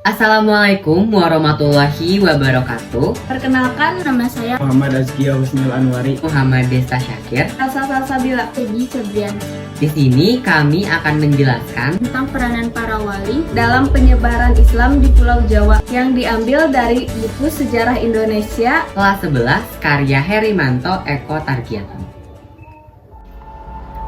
Assalamualaikum warahmatullahi wabarakatuh. Perkenalkan, nama saya Muhammad Azkia Husnul Anwari. Muhammad Desta Syakir. Elsa Salsabila Peggy Febrian. Di sini kami akan menjelaskan Tentang peranan para wali dalam penyebaran Islam di Pulau Jawa yang diambil dari buku Sejarah Indonesia kelas 11 karya Herimanto Eko Targiatmi.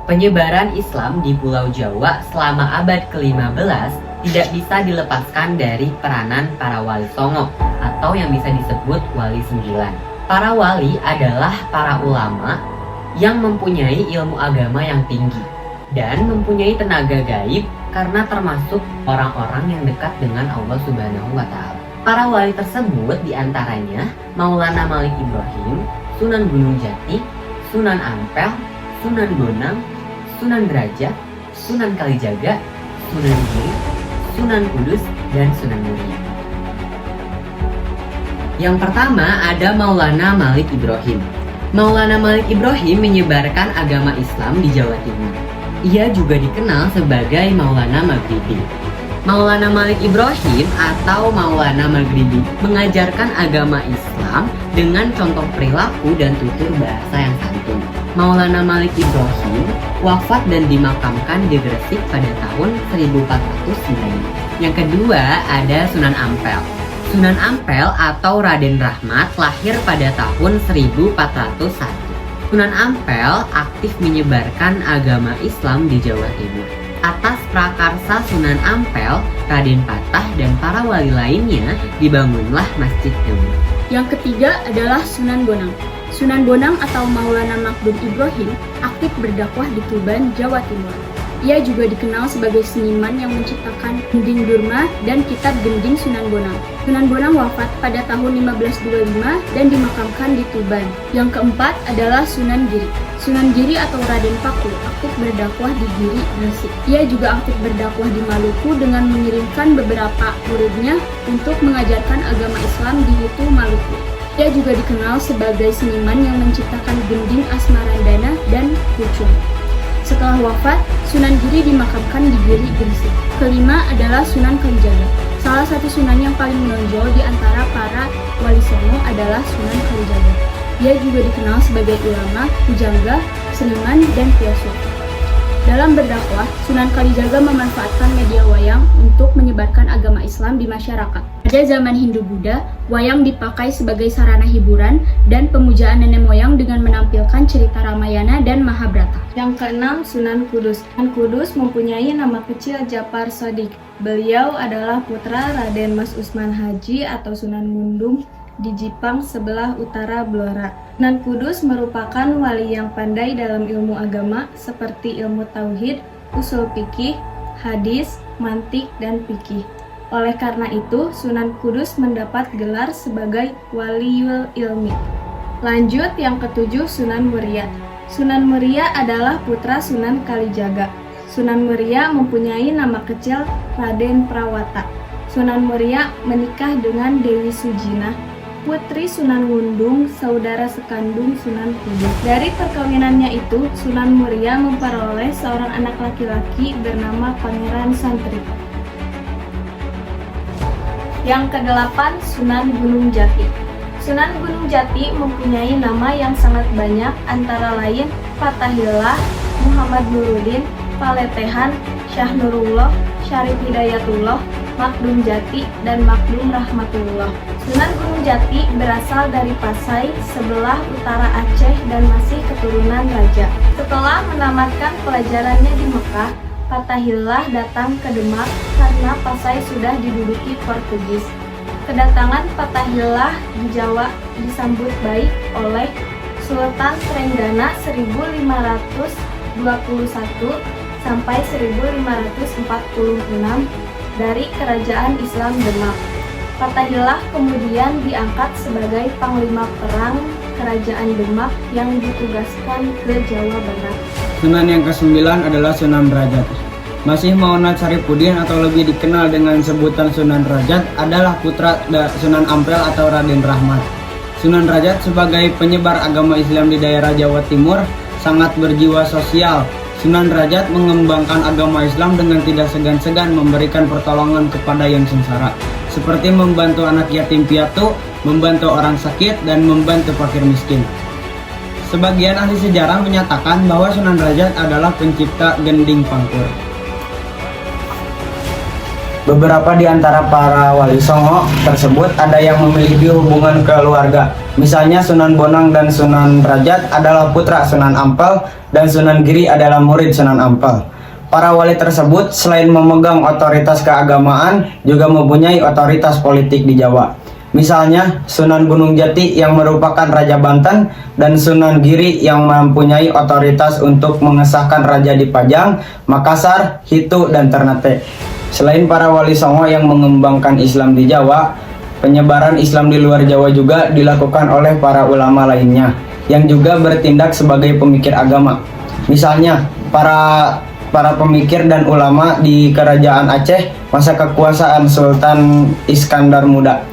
Penyebaran Islam di Pulau Jawa selama abad ke-15 tidak bisa dilepaskan dari peranan para wali songo atau yang bisa disebut wali 9. Para wali adalah para ulama yang mempunyai ilmu agama yang tinggi dan mempunyai tenaga gaib karena termasuk orang-orang yang dekat dengan Allah Subhanahu wa Ta'ala. Para wali tersebut diantaranya Maulana Malik Ibrahim, Sunan Gunung Jati, Sunan Ampel, Sunan Bonang, Sunan Derajat, Sunan Kalijaga, Sunan Giri, Sunan Kudus, dan Sunan Muria. Yang pertama ada Maulana Malik Ibrahim. Maulana Malik Ibrahim menyebarkan agama Islam di Jawa Timur. Ia juga dikenal sebagai Maulana Maghribi. Maulana Malik Ibrahim atau Maulana Maghribi mengajarkan agama Islam dengan contoh perilaku dan tutur bahasa yang santun. Maulana Malik Ibrahim wafat dan dimakamkan di Gresik pada tahun 1409. Yang kedua ada Sunan Ampel. Sunan Ampel atau Raden Rahmat lahir pada tahun 1401. Sunan Ampel aktif menyebarkan agama Islam di Jawa Timur. Atas prakarsa Sunan Ampel, Raden Patah dan para wali lainnya dibangunlah Masjid Ilmu. Yang ketiga adalah Sunan Bonang. Sunan Bonang atau Maulana Maghdum Ibrahim aktif berdakwah di Tuban, Jawa Timur. Ia juga dikenal sebagai seniman yang menciptakan Gending Durma dan kitab Gending Sunan Bonang. Sunan Bonang wafat pada tahun 1525 dan dimakamkan di Tuban. Yang keempat adalah Sunan Giri. Sunan Giri atau Raden Paku aktif berdakwah di Giri, Gresik. Ia juga aktif berdakwah di Maluku dengan mengirimkan beberapa muridnya untuk mengajarkan agama Islam di Hitu, Maluku. Ia juga dikenal sebagai seniman yang menciptakan Gending Asmarandana dan Pucung. Setelah wafat, Sunan Giri dimakamkan di Giri, Gresik. Kelima adalah Sunan Kalijaga. Salah satu sunan yang paling menonjol di antara para wali songo adalah Sunan Kalijaga. Ia juga dikenal sebagai ulama, pujangga, seniman, dan filosof. Dalam berdakwah, Sunan Kalijaga memanfaatkan media wayang untuk menyebarkan agama Islam di masyarakat. Pada zaman Hindu-Buddha, wayang dipakai sebagai sarana hiburan dan pemujaan nenek moyang dengan menampilkan cerita Ramayana dan Mahabharata. Yang keenam, Sunan Kudus. Sunan Kudus mempunyai nama kecil Japar Shodiq. Beliau adalah putra Raden Mas Usman Haji atau Sunan Ngundung di Jipang sebelah utara Blora. Sunan Kudus merupakan wali yang pandai dalam ilmu agama seperti ilmu tauhid, usul fikih, hadis, mantik, dan fikih. Oleh karena itu, Sunan Kudus mendapat gelar sebagai Waliul Ilmi. Lanjut yang ketujuh, Sunan Muria. Sunan Muria adalah putra Sunan Kalijaga. Sunan Muria mempunyai nama kecil Raden Prawata. Sunan Muria menikah dengan Dewi Sujinah, putri Sunan Ngundung, saudara sekandung Sunan Kudus. Dari perkawinannya itu, Sunan Muria memperoleh seorang anak laki-laki bernama Pangeran Santri. Yang kedelapan, Sunan Gunung Jati. Sunan Gunung Jati mempunyai nama yang sangat banyak, antara lain Fatahillah, Muhammad Nuruddin, Paletehan, Syah Nurullah, Syarif Hidayatullah, Maghdum Jati, dan Maghdum Rahmatullah. Sunan Gunung Jati berasal dari Pasai, sebelah utara Aceh dan masih keturunan raja. Setelah menamatkan pelajarannya di Mekah, Fatahillah datang ke Demak karena Pasai sudah diduduki Portugis. Kedatangan Fatahillah di Jawa disambut baik oleh Sultan Trenggana 1521 sampai 1546 dari Kerajaan Islam Demak. Fatahillah kemudian diangkat sebagai Panglima Perang Kerajaan Demak yang ditugaskan ke Jawa Barat. Sunan yang ke-9 adalah Sunan Derajat. Masih Maulana Syarifuddin atau lebih dikenal dengan sebutan Sunan Derajat adalah putra Sunan Ampel atau Raden Rahmat. Sunan Derajat sebagai penyebar agama Islam di daerah Jawa Timur sangat berjiwa sosial. Sunan Derajat mengembangkan agama Islam dengan tidak segan-segan memberikan pertolongan kepada yang sengsara. seperti membantu anak yatim piatu, membantu orang sakit, dan membantu fakir miskin. Sebagian ahli sejarah menyatakan bahwa Sunan Derajat adalah pencipta gending pangkur. Beberapa di antara para wali songo tersebut ada yang memiliki hubungan keluarga. Misalnya Sunan Bonang dan Sunan Derajat adalah putra Sunan Ampel dan Sunan Giri adalah murid Sunan Ampel. Para wali tersebut selain memegang otoritas keagamaan juga mempunyai otoritas politik di Jawa. Misalnya Sunan Gunung Jati yang merupakan Raja Banten dan Sunan Giri yang mempunyai otoritas untuk mengesahkan raja di Pajang, Makassar, Hitu, dan Ternate. Selain para wali songo yang mengembangkan Islam di Jawa, penyebaran Islam di luar Jawa juga dilakukan oleh para ulama lainnya yang juga bertindak sebagai pemikir agama. Misalnya para pemikir dan ulama di Kerajaan Aceh masa kekuasaan Sultan Iskandar Muda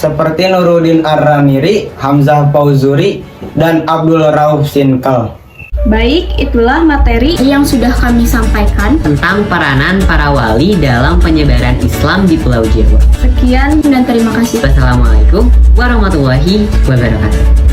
seperti Nuruddin Ar-Ramiri, Hamzah Fauzuri, dan Abdul Rauf Sinkal. Baik, itulah materi yang sudah kami sampaikan Tentang peranan para wali dalam penyebaran Islam di Pulau Jawa. Sekian dan terima kasih. Wassalamualaikum warahmatullahi wabarakatuh.